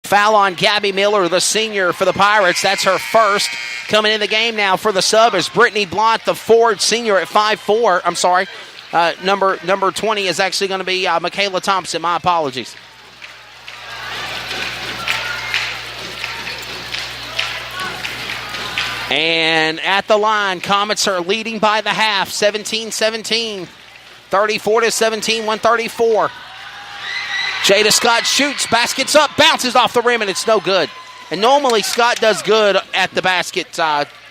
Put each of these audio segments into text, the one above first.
Foul on Gabby Miller, the senior for the Pirates. That's her first. Coming in the game now for the sub is Brittany Blount, the forward senior at 5'4". I'm sorry. Number 20 is actually going to be Michaela Thompson. My apologies. And at the line, Comets are leading by the half, 17-17. 34-17, 134. Jada Scott shoots, baskets up, bounces off the rim, and it's no good. And normally Scott does good at the basket,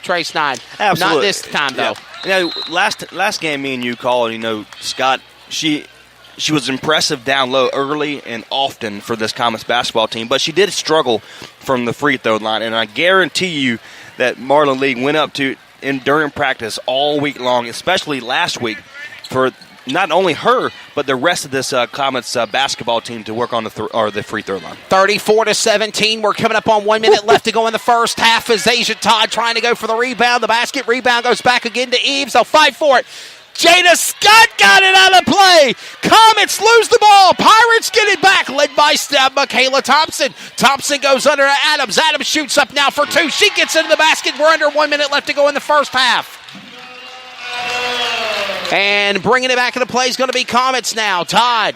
Trace 9. Absolutely. Not this time, though. Yeah. You know, last game me and you called, Scott, she was impressive down low early and often for this Comets basketball team, but she did struggle from the free throw line, and I guarantee you that Marlon Lee went up to during practice all week long, especially last week, for not only her, but the rest of this Comets basketball team to work on the free throw line. 34-17. We're coming up on 1 minute left to go in the first half as Asia Todd trying to go for the rebound. The basket rebound goes back again to Eves. They'll fight for it. Jada Scott got it out of play. Comets lose the ball. Pirates get it back, led by Michaela Thompson. Thompson goes under to Adams. Adams shoots up now for two. She gets into the basket. We're under 1 minute left to go in the first half. And bringing it back into play is going to be Comets now. Todd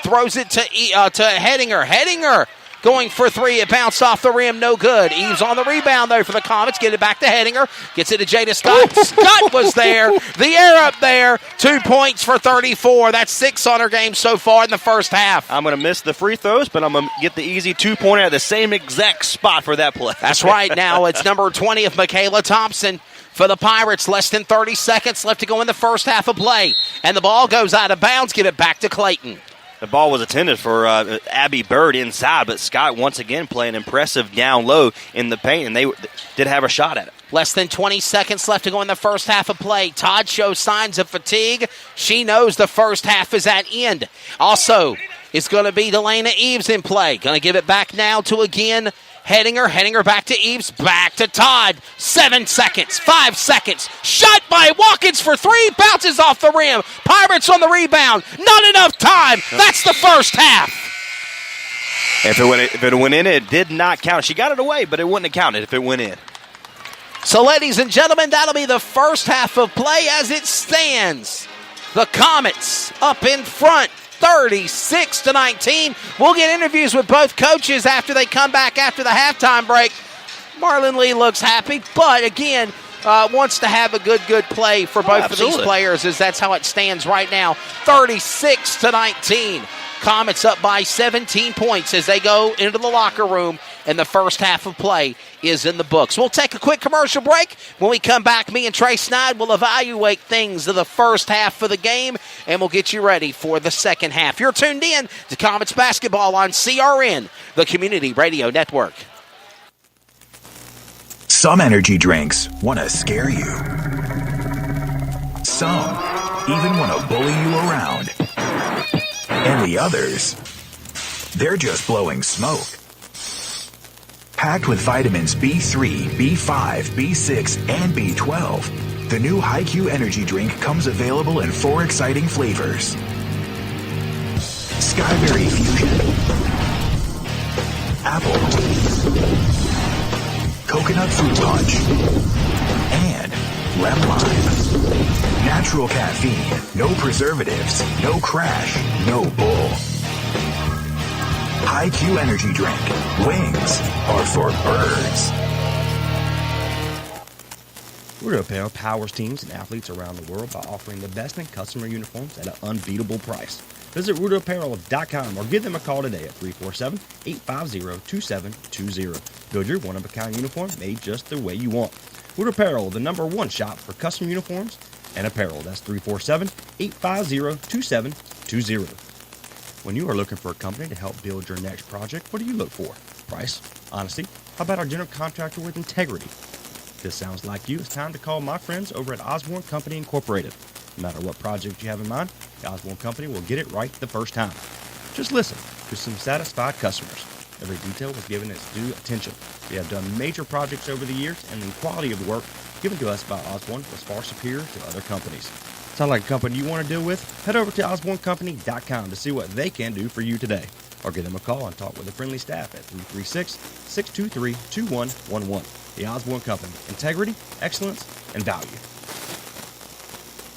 throws it to Hedinger. Hedinger going for three. It bounced off the rim. No good. Eves on the rebound, though, for the Comets. Get it back to Hedinger. Gets it to Jada Scott. Scott was there. The air up there. 2 points for 34. That's 6 on her game so far in the first half. I'm going to miss the free throws, but I'm going to get the easy 2-pointer at the same exact spot for that play. That's right. Now it's number 20 of Michaela Thompson for the Pirates. Less than 30 seconds left to go in the first half of play. And the ball goes out of bounds. Give it back to Clayton. The ball was intended for Abby Bird inside, but Scott once again playing impressive down low in the paint, and they did have a shot at it. Less than 20 seconds left to go in the first half of play. Todd shows signs of fatigue. She knows the first half is at end. Also, it's going to be Delana Eves in play. Going to give it back now to again Hedinger back to Eves, back to Todd. 7 seconds, 5 seconds. Shot by Watkins for three, bounces off the rim. Pirates on the rebound. Not enough time. That's the first half. If it went in, it did not count. She got it away, but it wouldn't have counted if it went in. So, ladies and gentlemen, that'll be the first half of play as it stands. The Comets up in front. 36-19. We'll get interviews with both coaches after they come back after the halftime break. Marlon Lee looks happy, but again, wants to have a good play for both of these players, as that's how it stands right now. 36-19. Comets up by 17 points as they go into the locker room, and the first half of play is in the books. We'll take a quick commercial break. When we come back, me and Trey Snide will evaluate things of the first half of the game, and we'll get you ready for the second half. You're tuned in to Comets basketball on CRN, the Community Radio Network. Some energy drinks want to scare you. Some even want to bully you around. And the others, they're just blowing smoke. Packed with vitamins B3, B5, B6, and B12, the new HiQ energy drink comes available in 4 exciting flavors. Skyberry Fusion, Apple, Coconut Fruit Punch, and Lemon Lime. Natural caffeine, no preservatives, no crash, no bull. HiQ energy drink. Wings are for birds. Rudo Apparel powers teams and athletes around the world by offering the best in customer uniforms at an unbeatable price. Visit RudoApparel.com or give them a call today at 347-850-2720. Build your one-of-a-kind uniform made just the way you want. Rudo Apparel, the #1 shop for custom uniforms and apparel. That's 347-850-2720. When you are looking for a company to help build your next project, what do you look for? Price? Honesty? How about our general contractor with integrity? If this sounds like you, it's time to call my friends over at Osborne Company Incorporated. No matter what project you have in mind, the Osborne Company will get it right the first time. Just listen to some satisfied customers. Every detail was given its due attention. We have done major projects over the years, and the quality of work given to us by Osborne was far superior to other companies. Sound like a company you want to deal with? Head over to OsborneCompany.com to see what they can do for you today. or give them a call and talk with the friendly staff at 336-623-2111. The Osborne Company. Integrity, excellence, and value.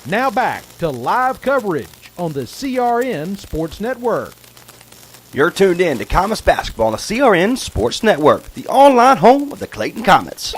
Now back to live coverage on the CRN Sports Network. You're tuned in to Comets Basketball on the CRN Sports Network, the online home of the Clayton Comets.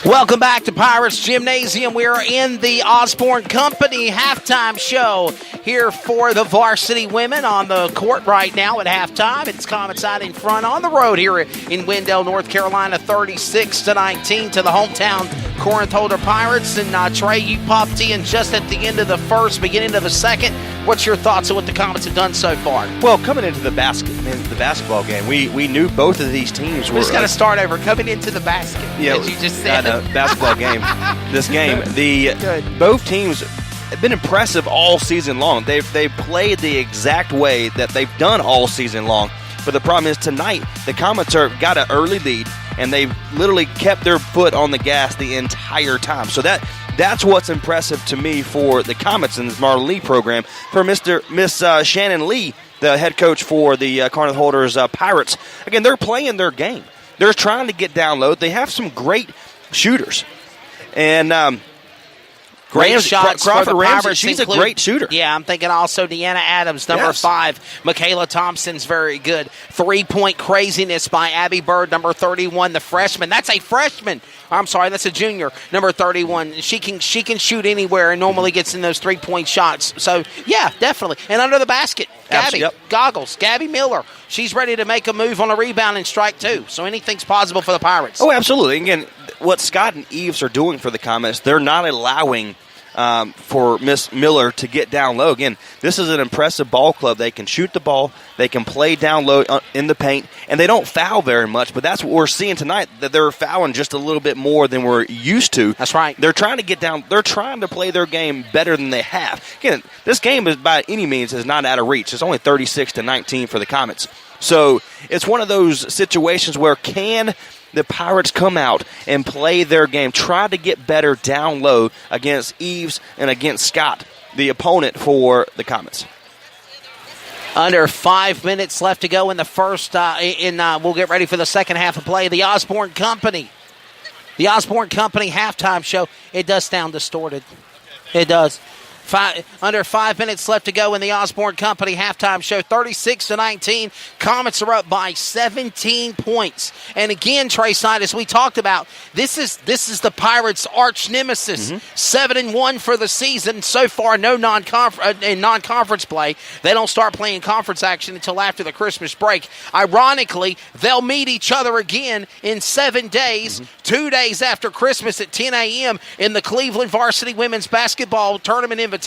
Welcome back to Pirates Gymnasium. We are in the Osborne Company halftime show here for the varsity women on the court right now at halftime. It's Comets out in front on the road here in Wendell, North Carolina, 36-19 to the hometown Corinth Holder Pirates. And Trey, you popped in just at the end of the first, beginning of the second. What's your thoughts on what the Comets have done so far? Well, coming into the basketball game, we knew both of these teams were. We just got to start over. Coming into the basket, as you just said. Basketball game. This game, both teams have been impressive all season long. They've played the exact way that they've done all season long. But the problem is tonight, the Comets got an early lead, and they've literally kept their foot on the gas the entire time. So that's what's impressive to me for the Comets in this Marlon Lee program. For Miss Shannon Lee, the head coach for the Corinth Holders Pirates, again, they're playing their game. They're trying to get down low. They have some great shooters. And great shots Crawford for the Ramsey, Pirates. she's a great shooter. Yeah, I'm thinking also Deanna Adams, number 5. Michaela Thompson's very good. 3-point craziness by Abby Bird, number 31, the freshman. That's a freshman. I'm sorry, that's a junior, number 31. She can shoot anywhere and normally gets in those 3-point shots. So, yeah, definitely. And under the basket, Gabby, Goggles, Gabby Miller. She's ready to make a move on a rebound and strike, too. So anything's possible for the Pirates. Oh, absolutely. Again, what Scott and Eves are doing for the Comets, they're not allowing for Miss Miller to get down low. Again, this is an impressive ball club. They can shoot the ball, they can play down low in the paint, and they don't foul very much, but that's what we're seeing tonight, that they're fouling just a little bit more than we're used to. That's right. They're trying to get down, they're trying to play their game better than they have. Again, this game is by any means is not out of reach. It's only 36-19 for the Comets. So it's one of those situations where can the Pirates come out and play their game, try to get better down low against Eves and against Scott, the opponent for the Comets. Under 5 minutes left to go in the first, we'll get ready for the second half of play. The Osborne Company. The Osborne Company halftime show. It does sound distorted. It does. Under 5 minutes left to go in the Osborne Company halftime show. 36-19. Comets are up by 17 points. And again, Trey Side, as we talked about, this is the Pirates' arch nemesis. 7-1 for the season so far. No non-conference play. They don't start playing conference action until after the Christmas break. Ironically, they'll meet each other again in 7 days, 2 days after Christmas at 10 a.m. in the Cleveland Varsity Women's Basketball Tournament Invitational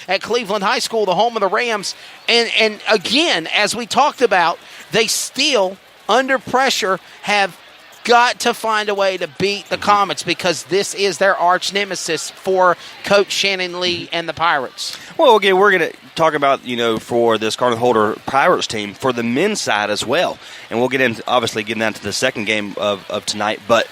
at Cleveland High School, the home of the Rams. And again, as we talked about, they still, under pressure, have got to find a way to beat the Comets because this is their arch nemesis for Coach Shannon Lee and the Pirates. Well, again, we're going to talk about, for this Corinth Holder Pirates team, for the men's side as well. And we'll getting into the second game of tonight. But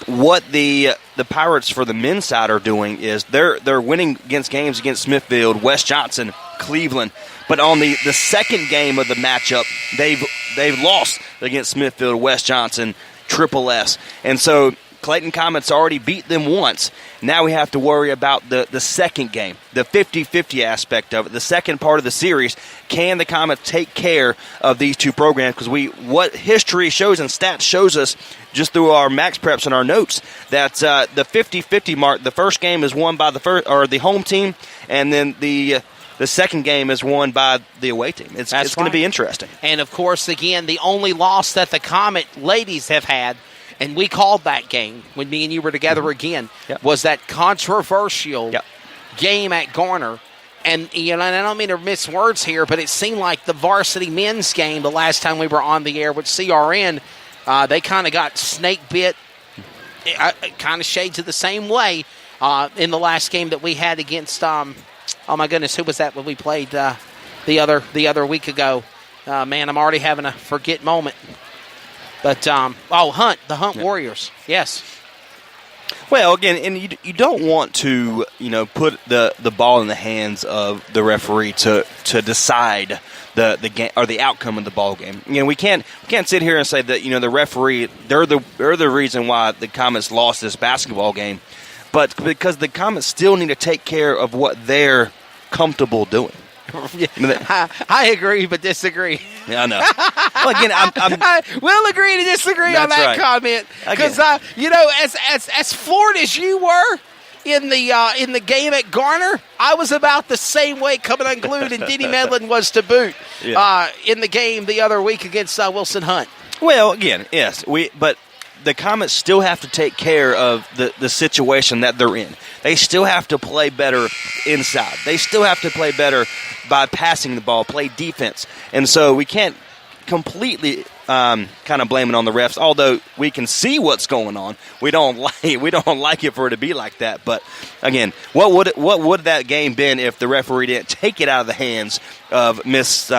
what the Pirates for the men's side are doing is they're winning games against Smithfield, West Johnson, Cleveland. But on the second game of the matchup, they've lost against Smithfield, West Johnson, Triple S. And so Clayton Comets already beat them once. Now we have to worry about the second game, the 50-50 aspect of it, the second part of the series. Can the Comets take care of these two programs? Because what history shows and stats shows us just through our max preps and our notes that the 50-50 mark, the first game is won by the home team, and then the second game is won by the away team. It's going to be interesting. And, of course, again, the only loss that the Comet ladies have had, and we called that game when me and you were together again, was that controversial game at Garner. And, and I don't mean to miss words here, but it seemed like the varsity men's game the last time we were on the air with CRN, they kind of got snake bit, kind of shades of the same way in the last game that we had against, oh my goodness, who was that when we played the other week ago? Man, I'm already having a forget moment. But, the Hunt Warriors, yes. Well, again, and you don't want to, put the ball in the hands of the referee to decide the game or the outcome of the ball game. We can't sit here and say that the referee they're the reason why the Comets lost this basketball game, but because the Comets still need to take care of what they're comfortable doing. I agree, but disagree. Yeah, I know. Well, again, we'll agree to disagree on that comment because as floored as you were in the game at Garner, I was about the same way coming unglued, and Denny Medlin was to boot in the game the other week against Wilson Hunt. Well, again, yes, but the Comets still have to take care of the situation that they're in. They still have to play better inside. They still have to play better by passing the ball, play defense. And so we can't completely kind of blame it on the refs, although we can see what's going on. We don't like it for it to be like that. But again, what would that game been if the referee didn't take it out of the hands of Miss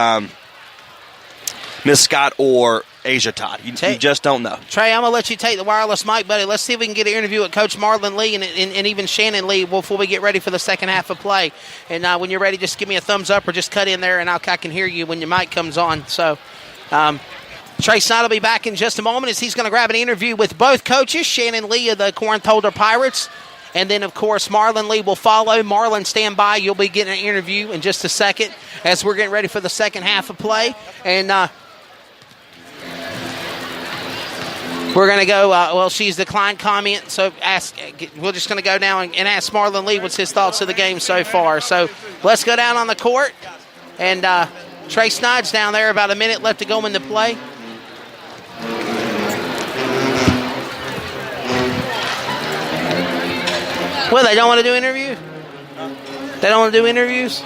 Scott or Asia Todd? You just don't know. Trey, I'm going to let you take the wireless mic, buddy. Let's see if we can get an interview with Coach Marlon Lee and even Shannon Lee before we get ready for the second half of play. And when you're ready, just give me a thumbs up or just cut in there, and I can hear you when your mic comes on. So Trey Snyder will be back in just a moment as he's going to grab an interview with both coaches, Shannon Lee of the Corinth Holder Pirates. And then, of course, Marlon Lee will follow. Marlon, stand by. You'll be getting an interview in just a second as we're getting ready for the second half of play. And we're going to go, she's declined comment, so we're just going to go now and ask Marlon Lee what's his thoughts of the game so far. So let's go down on the court. And Trey Snide's down there, about a minute left to go into play. Well, they don't want to do interviews? They don't want to do interviews?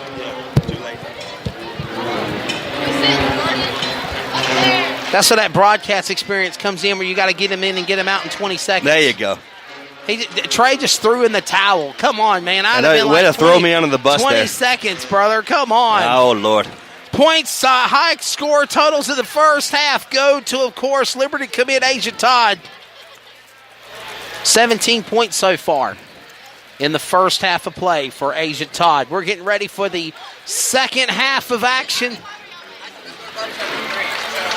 That's where that broadcast experience comes in, where you got to get him in and get him out in 20 seconds. There you go. Trey just threw in the towel. Come on, man. Way to throw me under the bus 20 there. seconds, brother. Come on. Oh, Lord. Points, high score totals of the first half go to, of course, Liberty commit Asia Todd. 17 points so far in the first half of play for Asia Todd. We're getting ready for the second half of action.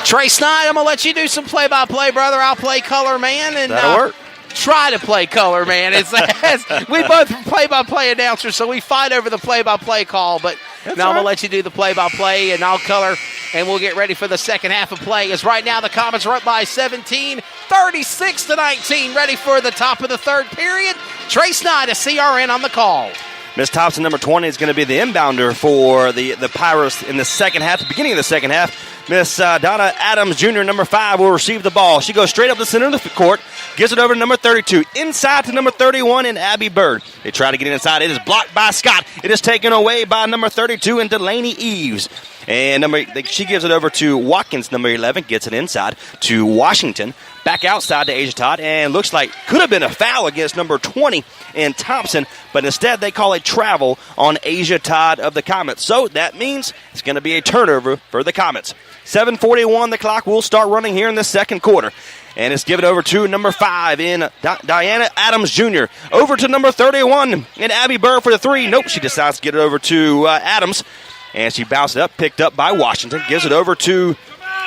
Trey Snide, I'm going to let you do some play-by-play, brother. I'll play color man. And that'll work. Try to play color man. We both play-by-play announcers, so we fight over the play-by-play call. But I'm going to let you do the play-by-play, and I'll color, and we'll get ready for the second half of play. As right now the Comets are up by 17, 36-19, ready for the top of the third period. Trey Snide, a CRN on the call. Miss Thompson, number 20, is going to be the inbounder for the Pirates in the second half, the beginning of the second half. Miss Donna Adams, Jr., number 5, will receive the ball. She goes straight up the center of the court, gives it over to number 32, inside to number 31 and Abby Bird. They try to get it inside. It is blocked by Scott. It is taken away by number 32 and Delaney Eves. And she gives it over to Watkins, number 11, gets it inside to Washington. Back outside to Asia Todd, and looks like could have been a foul against number 20 and Thompson, but instead they call a travel on Asia Todd of the Comets. So that means it's going to be a turnover for the Comets. 7:41, the clock will start running here in the second quarter. And it's given over to number 5 in Diana Adams Jr. Over to number 31 in Abby Burr for the 3. Nope, she decides to get it over to Adams. And she bounced it up, picked up by Washington. Gives it over to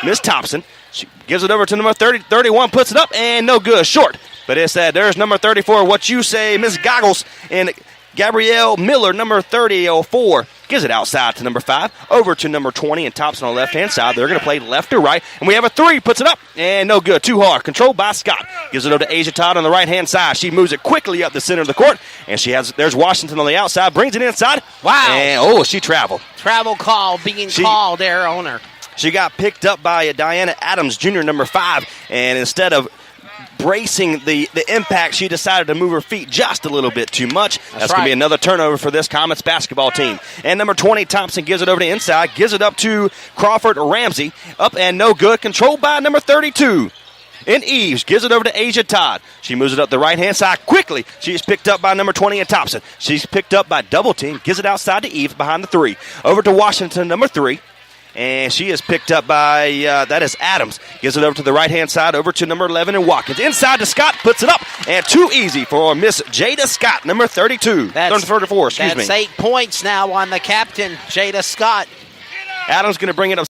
Miss Thompson. She gives it over to number 31, puts it up, and no good, short. But it said there's number 34, what you say, Miss Goggles, and Gabrielle Miller, number 30-04, gives it outside to number 5, over to number 20, and Thompson on the left-hand side. They're going to play left to right, and we have a 3, puts it up, and no good, too hard. Controlled by Scott. Gives it over to Asia Todd on the right-hand side. She moves it quickly up the center of the court, and there's Washington on the outside, brings it inside. Wow. And, she traveled. Travel call being called there on her. She got picked up by Diana Adams, Jr., number 5, and instead of bracing the impact, she decided to move her feet just a little bit too much. That's going to be another turnover for this Comets basketball team. And number 20, Thompson, gives it over to inside, gives it up to Crawford Ramsey. Up and no good, controlled by number 32. And Eves gives it over to Asia Todd. She moves it up the right-hand side quickly. She's picked up by number 20 and Thompson. She's picked up by double team, gives it outside to Eves behind the 3. Over to Washington, number 3. And she is picked up by, that is Adams. Gives it over to the right-hand side, over to number 11 and Watkins. Inside to Scott, puts it up, and too easy for Miss Jada Scott, number 32. That's 34, excuse me. That's 8 points now on the captain, Jada Scott. Adams going to bring it up